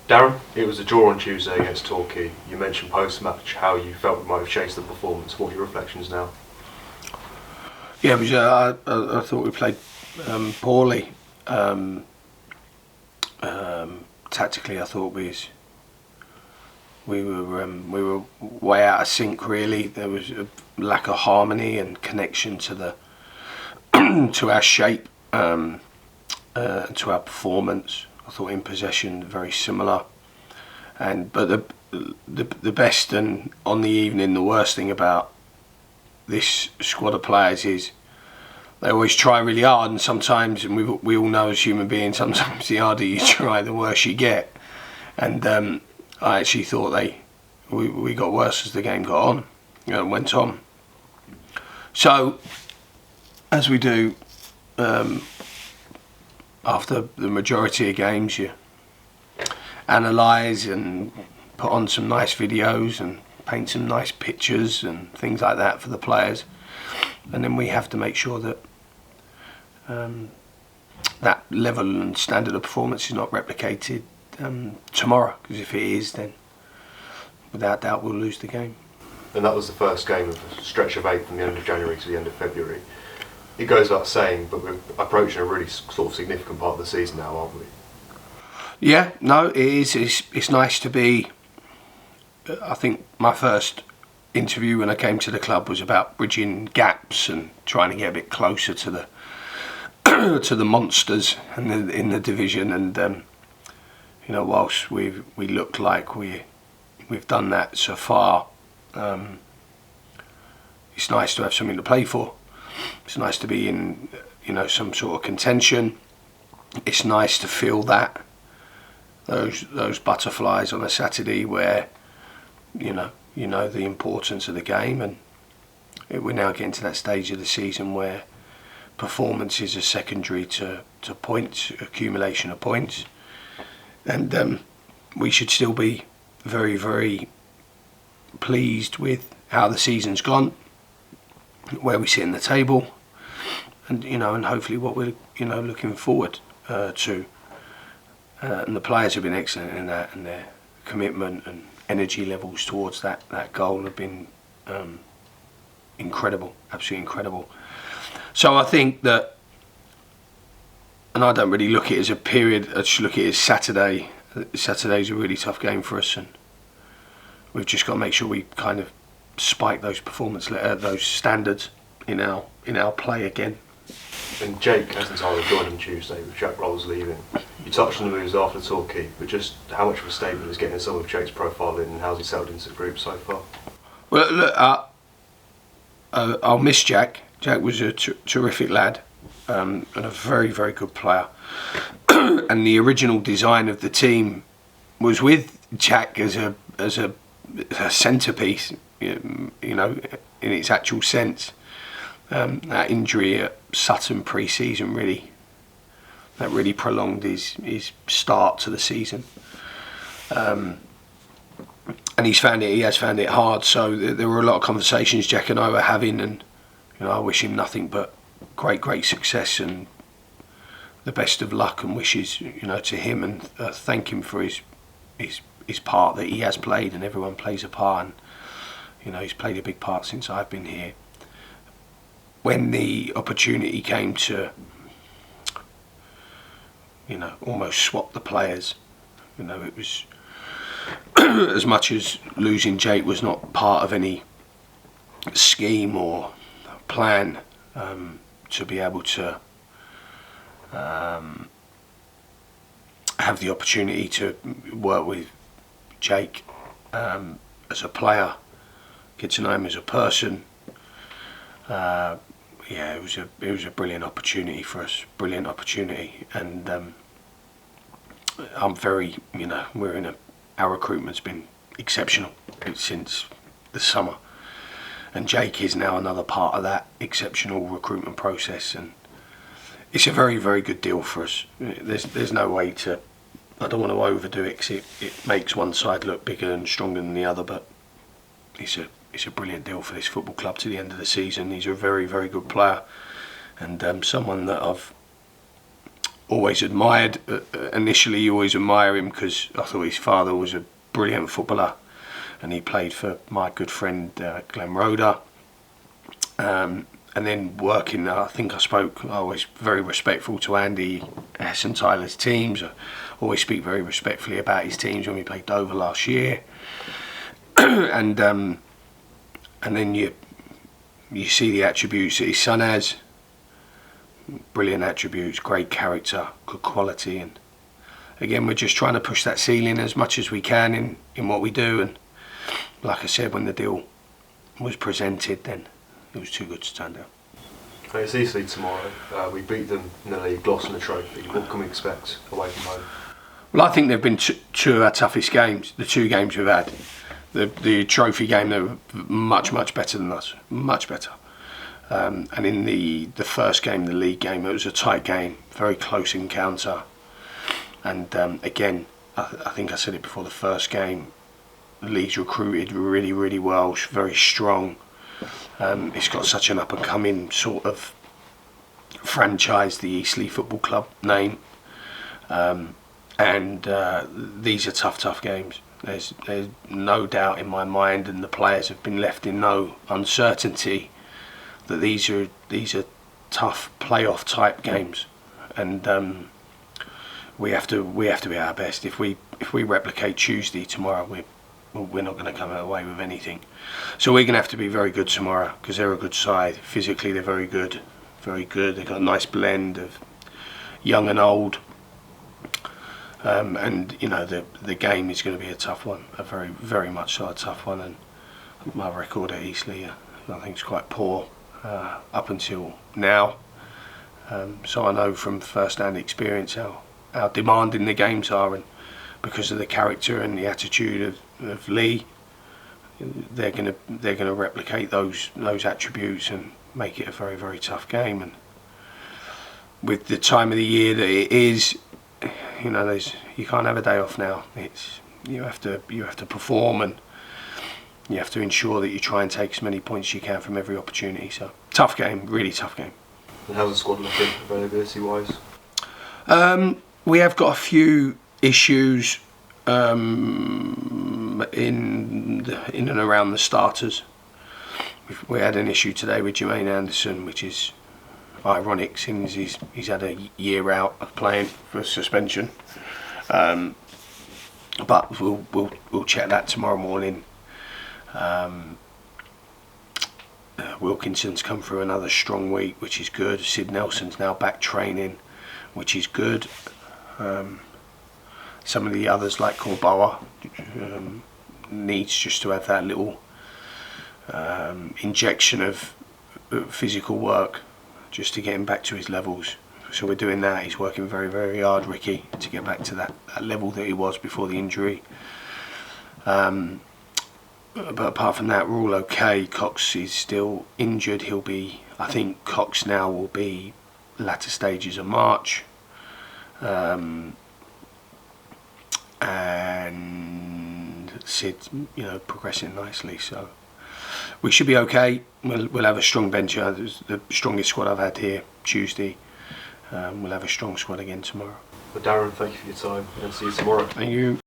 Darren, it was a draw on Tuesday against Torquay. You mentioned post-match how you felt we might have changed the performance. What are your reflections now? Yeah, I thought we played poorly. Tactically, I thought we were way out of sync. Really, there was a lack of harmony and connection to the to our shape, to our performance. I thought in possession very similar, but the best and on the evening the worst thing about this squad of players is they always try really hard, and sometimes, and we all know as human beings, sometimes the harder you try, the worse you get. And I actually thought we got worse as the game got on, went on. So, as we do after the majority of games, you analyse and put on some nice videos and paint some nice pictures and things like that for the players, and then we have to make sure that that level and standard of performance is not replicated tomorrow, because if it is, then without doubt we'll lose the game. And that was the first game of a stretch of 8 from the end of January to the end of February. It goes without saying, but we're approaching a really sort of significant part of the season now, aren't we? Yeah, no, it is. It's nice to be. I think my first interview when I came to the club was about bridging gaps and trying to get a bit closer to the to the monsters in the division. And whilst we look like we've done that so far, it's nice to have something to play for. It's nice to be in some sort of contention. It's nice to feel that those butterflies on a Saturday where you know the importance of the game, and we're now getting to that stage of the season where performances are secondary to points, accumulation of points, and we should still be very, very pleased with how the season's gone, where we sit in the table, and and hopefully what we're looking forward to. And the players have been excellent in that, and their commitment and energy levels towards that goal have been incredible, absolutely incredible. So I think that, and I don't really look at it as a period, I just look at it as Saturday. Saturday's a really tough game for us, and we've just got to make sure we kind of spike those those standards in our play again. And Jake hasn't entirely joined on Tuesday with Jack Rolls leaving. You touched on the moves after Torquay, but just how much of a statement is getting some of Jake's profile in, and how's he settled into the group so far? Well, look, I'll miss Jack. Jack was a terrific lad, and a very, very good player. And the original design of the team was with Jack as a centrepiece, in its actual sense. That injury at Sutton pre-season really prolonged his start to the season, and he has found it hard. So there were a lot of conversations Jack and I were having, and I wish him nothing but great success and the best of luck and wishes to him, and thank him for his part that he has played, and everyone plays a part, and he's played a big part since I've been here. When the opportunity came to, almost swap the players, it was as much as losing Jake was not part of any scheme or plan, to be able to have the opportunity to work with Jake as a player, get to know him as a person. It was a brilliant opportunity for us, and I'm very, our recruitment's been exceptional since the summer, and Jake is now another part of that exceptional recruitment process, and it's a very, very good deal for us. There's no way to, I don't want to overdo it because it makes one side look bigger and stronger than the other, but it's a brilliant deal for this football club to the end of the season. He's a very, very good player, and someone that I've always admired. Initially, you always admire him because I thought his father was a brilliant footballer, and he played for my good friend Glenn Roeder. And then working, I was very respectful to Andy Hesson Tyler's teams. I always speak very respectfully about his teams when we played Dover last year. and then you see the attributes that his son has. Brilliant attributes, great character, good quality, and again we're just trying to push that ceiling as much as we can in what we do. And like I said, when the deal was presented, then it was too good to turn down. It's Eastleigh tomorrow. We beat them in the league, lost in the trophy. What can we expect away from home? Well, I think they've been two of our toughest games, the two games we've had. The trophy game, they were much better than us, much better. And in the first game, the league game, it was a tight game, very close encounter. And again, I think I said it before the first game, the league's recruited really well, very strong. It's got such an up-and-coming sort of franchise, the Eastleigh Football Club name. And these are tough games. There's no doubt in my mind, and the players have been left in no uncertainty that these are tough playoff type games, and we have to be our best. If we replicate Tuesday tomorrow, we're not going to come away with anything. So we're going to have to be very good tomorrow because they're a good side. Physically, they're very good. They've got a nice blend of young and old. And you know the game is going to be a tough one, a very much so a tough one. And my record at Eastleigh, I think, is quite poor up until now. So I know from first-hand experience how demanding the games are, and because of the character and the attitude of Lee, they're going to replicate those attributes and make it a very tough game. And with the time of the year that it is, you know, you can't have a day off now. You have to perform, and you have to ensure that you try and take as many points as you can from every opportunity. So tough game, really tough game. And how's the squad looking availability wise? We have got a few issues in and around the starters. We had an issue today with Jermaine Anderson, which is ironic since he's had a year out of playing for suspension. But we'll check that tomorrow morning. Wilkinson's come through another strong week, which is good. Sid Nelson's now back training, which is good. Some of the others, like Corboa, needs just to have that little injection of physical work just to get him back to his levels. So we're doing that. He's working very hard, Ricky, to get back to that level that he was before the injury. But apart from that, we're all okay. Cox is still injured. I think Cox now will be latter stages of March. And Sid, progressing nicely. So we should be okay. We'll have a strong bench. The strongest squad I've had here Tuesday. We'll have a strong squad again tomorrow. Well, Darren, thank you for your time, and see you tomorrow. Thank you.